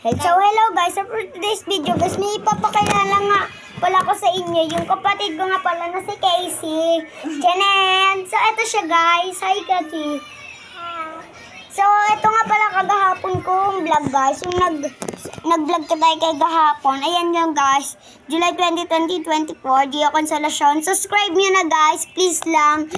So, hello guys. So, for today's video, guys, may ipapakilala nga pala ko sa inyo. Yung kapatid ko nga pala na si Casey. Janen. So, eto siya guys. Hi, Kachi. So, eto nga pala kagahapon kong vlog guys. Yung nag-vlog ka tayo kay gahapon. Ayan yung guys. July 20, 2024. Gia Consolacion. Subscribe nyo na guys. Please lang.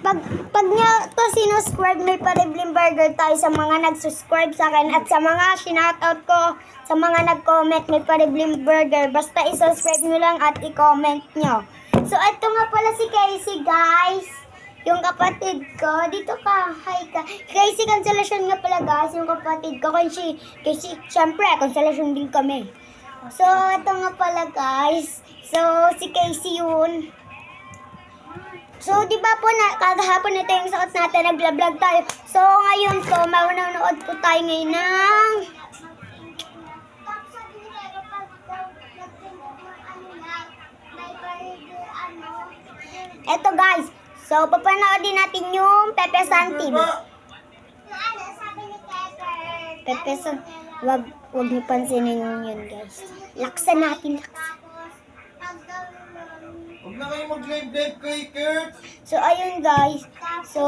Pag niya to sinuscribe, may paribleng burger tayo sa mga nag-subscribe sa akin at sa mga shoutout ko, sa mga nag-comment, may paribleng burger. Basta i-subscribe nyo lang at i-comment nyo. So, ito nga pala si Casey, guys. Yung kapatid ko. Dito ka. Hi ka. Casey Consolacion nga pala, guys. Yung kapatid ko. Casey, syempre, Consolacion din kami. So, ito nga pala, guys. So, si Casey yun. So, di ba po na kagahapon ito yung suot natin, nag-vlog tayo. So, ngayon po, manonood po tayo ngayon ng eto guys. So, papanoodin natin yung Pepe Santim. Pepe Santim. Wag niyo pansinin yun guys. Laksan natin, laksan. Huwag na kayo mag-live kay Kurt. So, ayun guys. So,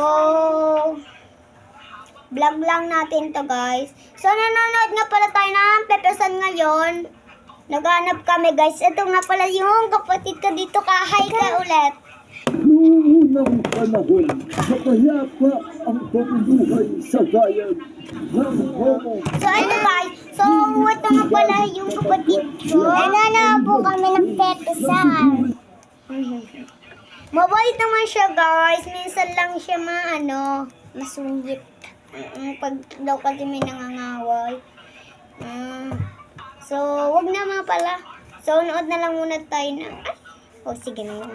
vlog lang natin to guys. So, nanonood nga pala tayo ng Pepe San ngayon. Naghanap kami guys. Ito nga pala yung kapatid ko dito. Hi ka ulit. Noong unang panahon, napayapa ang pamumuhay sa bayan ng Homo. So, ito guys. So, ito nga pala yung kapatid ko. Nanonood po kami ng Pepe San. Mabait naman siya guys. Minsan lang siya masungit. Pag daw kasi may nangangaway. So, wag na mga pala. So, nood na lang muna tayo ng sige na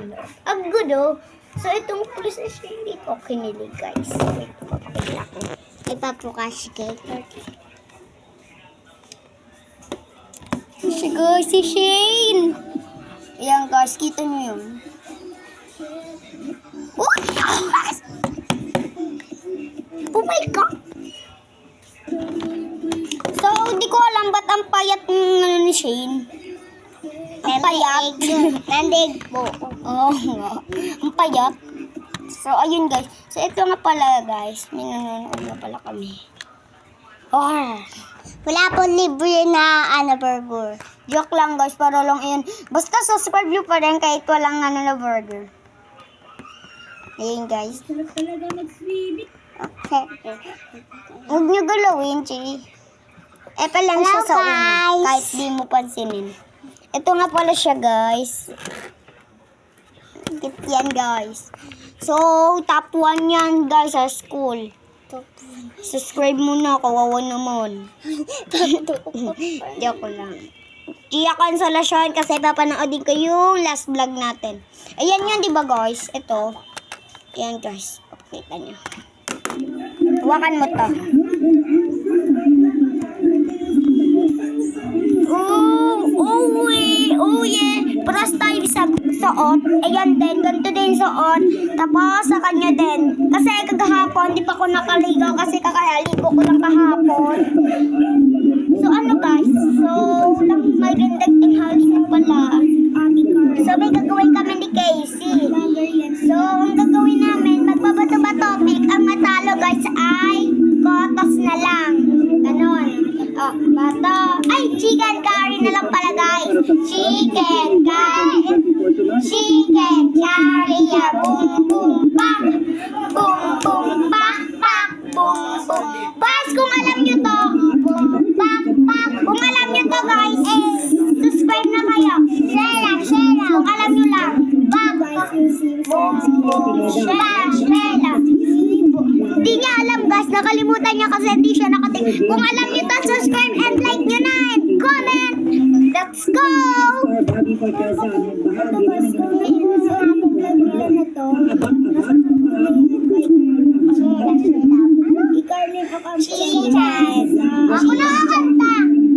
yung good oh. So, itong pulis na siya hindi ko kinilig guys. Wait, papakita ko. Ipapukash kay si guys, si Shane. Ayan guys, kita nyo yun. Oh my God! So, hindi ko alam ba't ang payat ni Shane. Ang payat. Nandig po. Oo nga. Ang payat. So, ayun guys. So, ito nga pala guys. May nanonood nga pala kami. Wala po libre na burger. Joke lang guys, para lang yun. Basta subscribe nyo pa rin kahit walang na burger. Ayun guys. Okay. Huwag nyo galawin, Chi. Pa lang siya sa una. Kahit di mo pansinin. Ito nga pala siya guys. Yan guys. So, top 1 yan guys sa school. Subscribe muna, kawawa naman. Joke lang. Gia Consolacion kasi papanoodin ko yung last vlog natin. Ayan yun, di ba guys? Ito. Ayan guys. Pakita nyo. Hawakan mo to. Oh yeah. Paras tayo sa suot. Ayan din. Ganito din suot. Tapos sa kanya din. Kasi kagahapon, di pa ko nakaligaw kasi kakaligo ko lang kahapon. So ano guys? So, may gandang tinghali na pala. So, may gagawin kami ni Casey. So, ang gagawin namin, magbabato ba topic, ang matalo guys ay kotos na lang. Ganon. Bato. Ay, chicken curry na lang pala guys. Chicken curry. Chicken curry. Boom, boom, pak. Boom, boom, pak, pak. Boom, boom. Guys, kung alam nyo to, boom, pak, pak. Kung alam nyo to guys, subscribe na kayo. Share lang. Kung alam nyo lang, pak, boom, boom, share lang. Hindi niya alam guys, nakalimutan niya kasi hindi siya nakating. Kung alam niyo to, subscribe and like nyo na and comment. Let's go! Chicken! Ako na kakanta!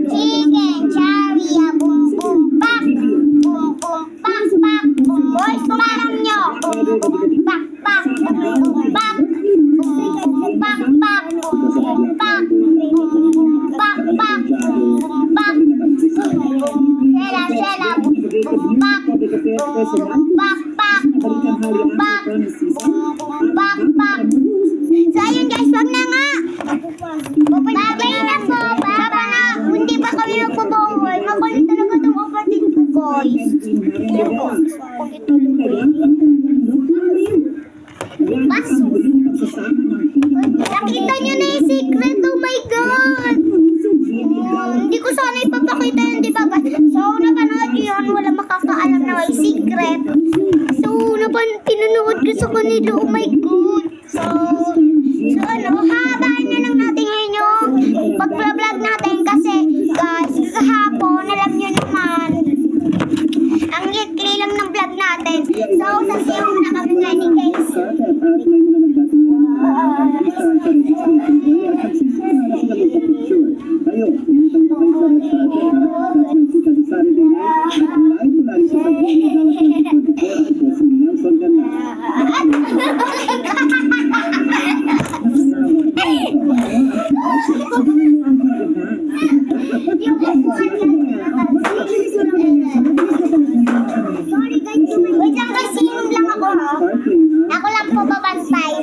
Chicken, cherry, boom, boom, pak! Boom, boom, pak, pak! Boom, boys, kung alam nyo! Boom, boom, pak, pak! Boom, boom, pak! Pak, pak, pak, pak, pak, pak, pak, Backpack. Backpack. So, ayun guys, wag na nga. Babay na po. Papa na, hindi pa kami magpabawal. Makulit talaga itong kapatid ko, guys. Ayun po. Makulit talaga. Baso. Nakita niyo na yung secret. Oh my God. Hindi ko sana ipapakita yun, di ba? So, napanood ko yun. Wala makakaalam na may secret. So, pinanood ko sa kanila. Oh my God. So ano, habain na lang natin ngayon yung pag-vlog natin kasi, guys, kahapon, alam nyo naman, ang likli lang ng vlog natin. So, sasiyaw na kami nga ni Casey. Sorry guys, wait lang guys, sinom lang ako ha. Ako lang po babantay.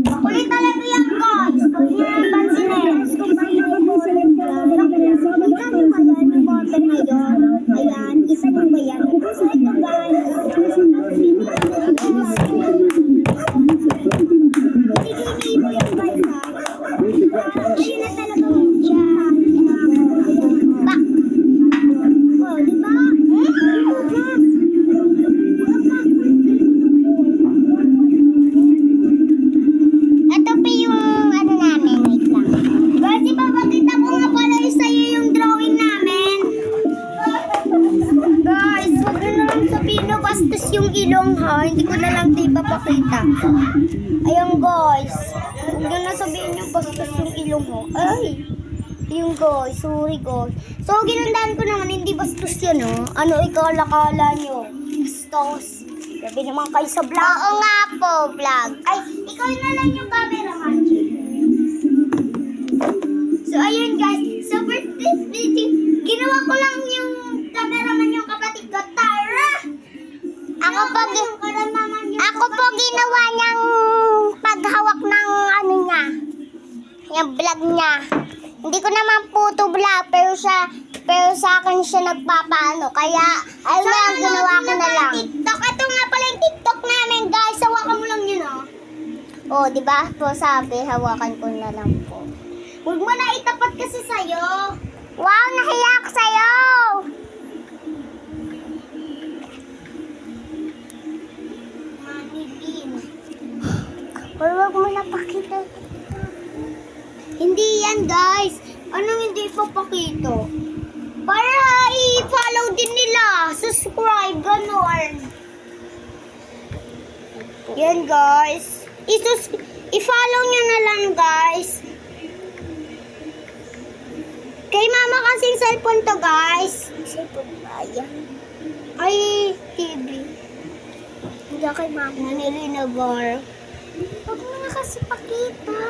Kulit talaga yan guys. Huwag niyo yung pansinin. Ayan, isa nyo ba yan? So ito guys. Hindi mo yung guys ha. Ayun na talaga siya. Bak. Oh, di ba? Ito pa yung ano namin. Wait lang. Guys, ipapakita ko nga pala sa'yo yung drawing namin. Guys, huwag na lang sabihin na bastos yung ilong ha. Hindi ko na lang ito ipapakita. Ayan guys. Huwag na sabihin yung bastos yung ilong ho. Ay. Yung guys, sorry guys. So, ginandaan ko naman, hindi bastos yun, oh. Ano ikala-kala nyo? Bastos. Sabi naman kayo sa vlog. Oo nga po, vlog. Ay, ikaw na lang yung cameraman. So, ayun guys. So, ginawa ko lang yung cameraman yung kapatid ko. Tara! Ako po ginawa niyang paghawak ng ano niya. Yung vlog niya. Hindi ko naman po ito vlog, pero sa akin siya nagpapaano. Kaya, ayun na, ang ginawa ko na lang. TikTok. Ito nga pala yung TikTok namin, guys. Hawakan mo lang yun, oh. Oh, di ba? Po sabi, hawakan ko na lang po. Huwag mo na itapat kasi sa'yo. Wow, nahiya ako sa'yo. Manilin. Huwag mo na pakita. Hindi yan, guys. Anong hindi ipapakita? Para i-follow din nila. Subscribe, ganon. Yan, guys. I-follow nyo na lang, guys. Kay mama kasing cellphone to, guys. Cellphone ba yan? Ay, TV. Hindi kay mama. Manilina bar. Huwag mo na kasi pakita.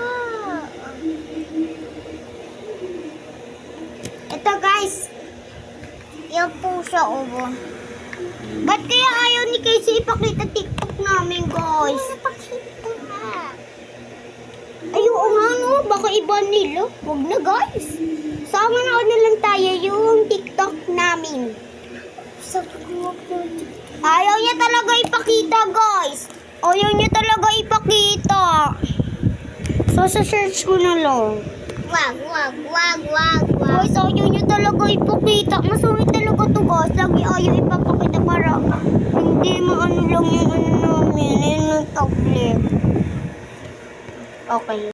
Ito guys, yung puso ubo. Ba't kaya ayaw ni Casey ipakita TikTok namin guys? Ipakita nga. Ayun nga no, baka iba nila. Huwag na guys. Sama na lang tayo yung TikTok namin. Ayaw niya talaga ipakita guys. Ayaw niya talaga ipakita. So sa-search ko na lang. Wag. Guys, ayaw nyo talaga ipakita. Masungit talaga to guys. Lagi ayaw ipapakita para hindi maano lang yung ano namin. Yung tablet. Okay.